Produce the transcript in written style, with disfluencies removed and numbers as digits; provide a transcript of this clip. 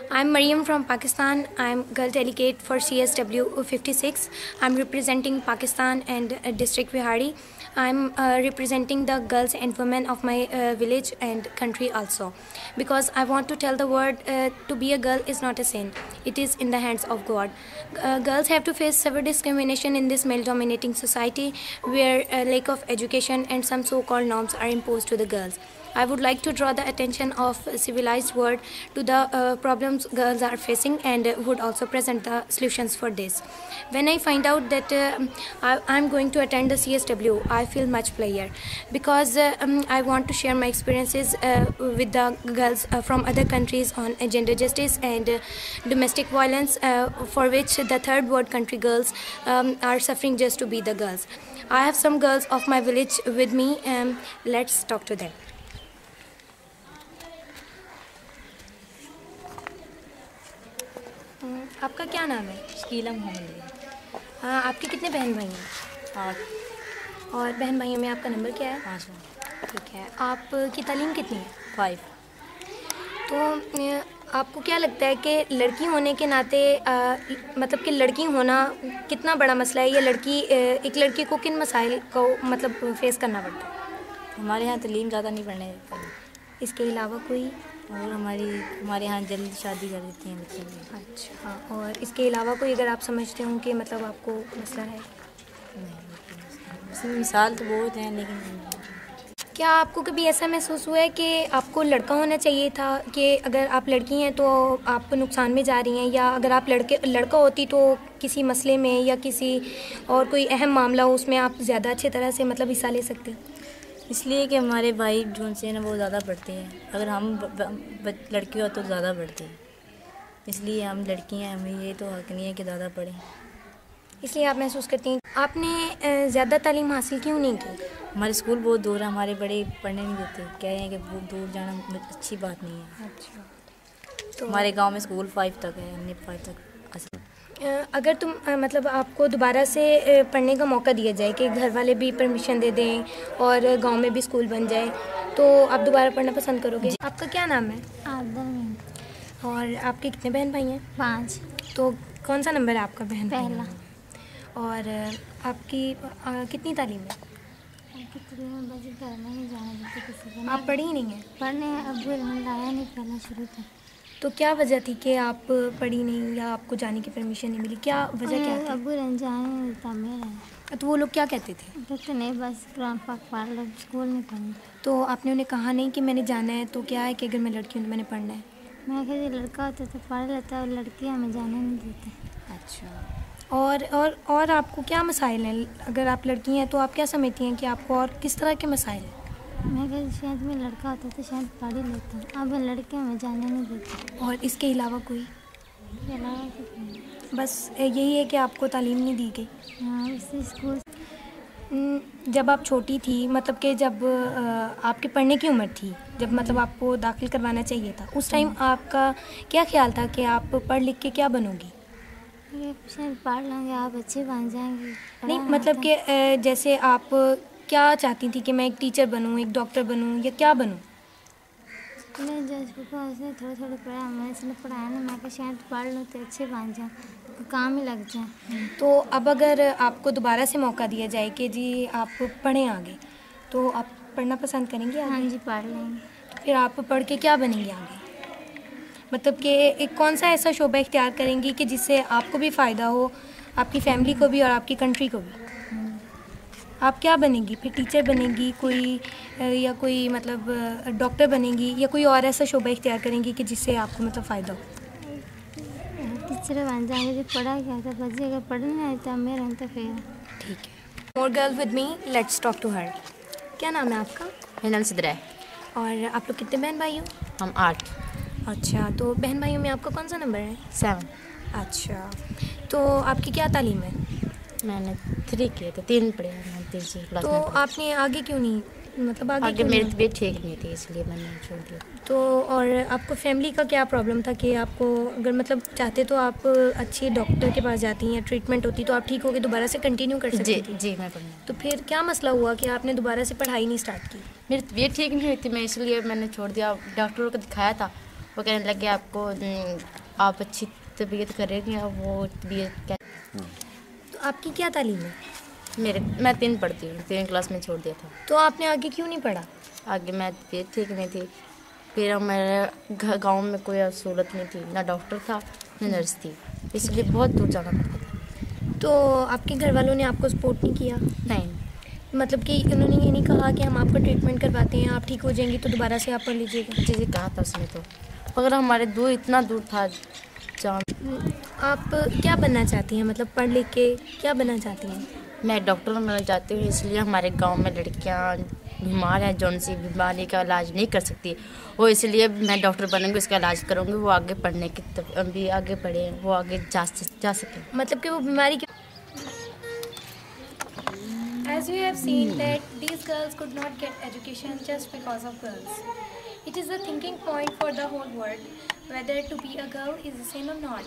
I'm Mariam from Pakistan. I'm girl delegate for CSW 56. I'm representing Pakistan and District Vihari. I'm representing the girls and women of my village and country also, because I want to tell the world to be a girl is not a sin. It is in the hands of God. Girls have to face severe discrimination in this male-dominating society where lack of education and some so-called norms are imposed to the girls. I would like to draw the attention of civilized world to the problems girls are facing and would also present the solutions for this. When I find out that I'm going to attend the CSW, I feel much pleasure because I want to share my experiences with the girls from other countries on gender justice and domestic violence, for which the third world country girls are suffering just to be the girls. I have some girls of my village with me. Let's talk to them. आपका क्या नाम है? शकीला मोहम्मद। हाँ, आपके कितने बहन भाई हैं? 8। और बहन भाइयों में आपका नंबर क्या है? 5। ठीक है। आपकी तालीम कितनी है? 5। तो आपको क्या लगता है कि लड़की होने के नाते मतलब कि लड़की होना कितना बड़ा मसला है, या एक लड़की को किन मसाइल को मतलब फेस करना पड़ता है? हमारे यहाँ तालीम ज़्यादा नहीं पढ़ने देते। इसके अलावा कोई? और हमारे यहाँ जल्द शादी कर देते हैं बच्चे की। अच्छा, और इसके अलावा कोई अगर आप समझते हो कि मतलब आपको मसला है? नहीं, मिसाल तो बहुत हैं, लेकिन क्या आपको कभी ऐसा महसूस हुआ है कि आपको लड़का होना चाहिए था, कि अगर आप लड़की हैं तो आप नुकसान में जा रही हैं, या अगर आप लड़का होती तो किसी मसले में या किसी और कोई अहम मामला हो उसमें आप ज़्यादा अच्छी तरह से मतलब हिस्सा ले सकते हैं? इसलिए कि हमारे भाई जो से ना वो ज़्यादा पढ़ते हैं। अगर हम लड़की हो तो ज़्यादा पढ़ते हैं, इसलिए हम लड़की हैं, हमें ये तो हक नहीं है कि ज़्यादा पढ़ें। इसलिए आप महसूस करती हैं। आपने ज़्यादा तालीम हासिल क्यों नहीं की? हमारे स्कूल बहुत दूर है, हमारे बड़े पढ़ने नहीं देते, कह रहे हैं कि बहुत दूर जाना अच्छी बात नहीं है। अच्छा, तो हमारे गांव में स्कूल 5 तक है, हमने 5 तक हासिल। अगर तुम मतलब आपको दोबारा से पढ़ने का मौका दिया जाए कि घर वाले भी परमिशन दे दें और गांव में भी स्कूल बन जाए, तो आप दोबारा पढ़ना पसंद करोगे? आपका क्या नाम है? आदम। और आपके कितने बहन भाई हैं? 5। तो कौन सा नंबर है आपका बहन? पहला। और आपकी कितनी तालीम है? आप पढ़ी ही नहीं हैं? पढ़ने अबू लाया नहीं पहला शुरू तक। तो क्या वजह थी कि आप पढ़ी नहीं या आपको जाने की परमिशन नहीं मिली? क्या वजह क्या थी? अबू जाने नहीं देता मेरा। तो वो लोग क्या कहते थे? कहते नहीं, बस कुरान पाक पढ़ लो, स्कूल नहीं पढ़ना। तो आपने उन्हें कहा नहीं कि मैंने जाना है, तो क्या है कि अगर मैं लड़की हूँ तो मैंने पढ़ना है? मैं कहती लड़का होता तो पढ़ लेता, और लड़की हमें जाने नहीं देते। अच्छा, और आपको क्या मसाइल हैं? अगर आप लड़की हैं तो आप क्या समझती हैं कि आपको और किस तरह के मसाइल हैं? मैं कहती शायद मैं लड़का होता तो शायद पढ़ ही लेता, अब लड़के हमें जाने नहीं देते। और इसके अलावा कोई? इसके अलावा कुछ बस यही है कि आपको तालीम नहीं दी गई? हाँ, इसी स्कूल। जब आप छोटी थी, मतलब कि जब आपके पढ़ने की उम्र थी, जब मतलब आपको दाखिल करवाना चाहिए था, उस टाइम आपका क्या ख्याल था कि आप पढ़ लिख के क्या बनोगी? शायद पढ़ लेंगे, आप अच्छे बन जाएंगे। नहीं, मतलब कि जैसे आप क्या चाहती थी कि मैं एक टीचर बनूं, एक डॉक्टर बनूं, या क्या बनूं? मैं जैसे थोड़ा थोड़ा पढ़ा, मैं इसलिए पढ़ाया ना, मैं शायद पढ़ लूँ तो अच्छे बन जाऊँ, काम ही लग जाए। तो अब अगर आपको दोबारा से मौका दिया जाए कि जी आप पढ़ें आगे, तो आप पढ़ना पसंद करेंगे आगे? हाँ जी, पढ़ लेंगे। तो फिर आप पढ़ के क्या बनेंगे आगे? मतलब कि एक कौन सा ऐसा शोबा इख्तियार करेंगी कि जिससे आपको भी फ़ायदा हो, आपकी फैमिली को भी और आपकी कंट्री को भी? आप क्या बनेंगी फिर? टीचर बनेंगी कोई, या कोई मतलब डॉक्टर बनेंगी, या कोई और ऐसा शोबा इख्तियार करेंगी कि जिससे आपको मतलब फ़ायदा हो? टीचर बन जाएंगे, जो पढ़ा गया था बच्चे अगर पढ़ने आए तो मेरा तो फिर ठीक है। More girl with me, let's talk to her. क्या नाम है आपका? मेरा नाम सिद्रा है। और आप लोग कितने बहन भाई हो? हम 8। अच्छा, तो बहन भाइयों में आपका कौन सा नंबर है? 7। अच्छा, तो आपकी क्या तालीम है? मैंने 3 किए थे, 3 पढ़े हैं, 3 क्लास तो में। आपने आगे क्यों नहीं, मतलब आगे मेरी तबीयत ठीक नहीं थी, इसलिए मैंने छोड़ दिया। तो और आपको फैमिली का क्या प्रॉब्लम था कि आपको अगर मतलब चाहते तो आप अच्छी डॉक्टर के पास जाती हैं, ट्रीटमेंट होती तो आप ठीक होकर दोबारा से कंटिन्यू कर सकती थी? जी, मैं पढ़ना। तो फिर क्या मसला हुआ कि आपने दोबारा से पढ़ाई नहीं स्टार्ट की? मेरी तबीयत ठीक नहीं हुई थी, मैं इसलिए मैंने छोड़ दिया। डॉक्टरों को दिखाया था, वो कहने लगे आपको आप अच्छी तबीयत करेंगे, अब वो तबीयत क्या। तो आपकी क्या तालीम है? मैं 3 पढ़ती हूँ, 3 क्लास में छोड़ दिया था। तो आपने आगे क्यों नहीं पढ़ा? आगे मैं तबीयत ठीक नहीं थी, फिर हमारे गांव में कोई सहूलत नहीं थी, ना डॉक्टर था ना नर्स थी, इसलिए बहुत दूर जाना पड़ता था। तो आपके घर वालों ने आपको सपोर्ट नहीं किया? नहीं, मतलब कि उन्होंने ये नहीं कहा कि हम आपका ट्रीटमेंट करवाते हैं, आप ठीक हो जाएंगी तो दोबारा से आप पढ़ लीजिएगा? जी कहा था उसने, तो मगर हमारे दूर इतना दूर था जहाँ। आप क्या बनना चाहती हैं, मतलब पढ़ लिख के क्या बनना चाहती हैं? मैं डॉक्टर बनना चाहती हूँ, इसलिए हमारे गांव में लड़कियां बीमार हैं, जौन सी बीमारी का इलाज नहीं कर सकती, वो इसलिए मैं डॉक्टर बनूंगी, उसका इलाज करूंगी, वो आगे पढ़ने की भी आगे बढ़े, वो आगे जा सके। मतलब कि वो बीमारी As you have seen that these girls could not get education just because of girls. It is a thinking point for the whole world whether to be a girl is a sin or not.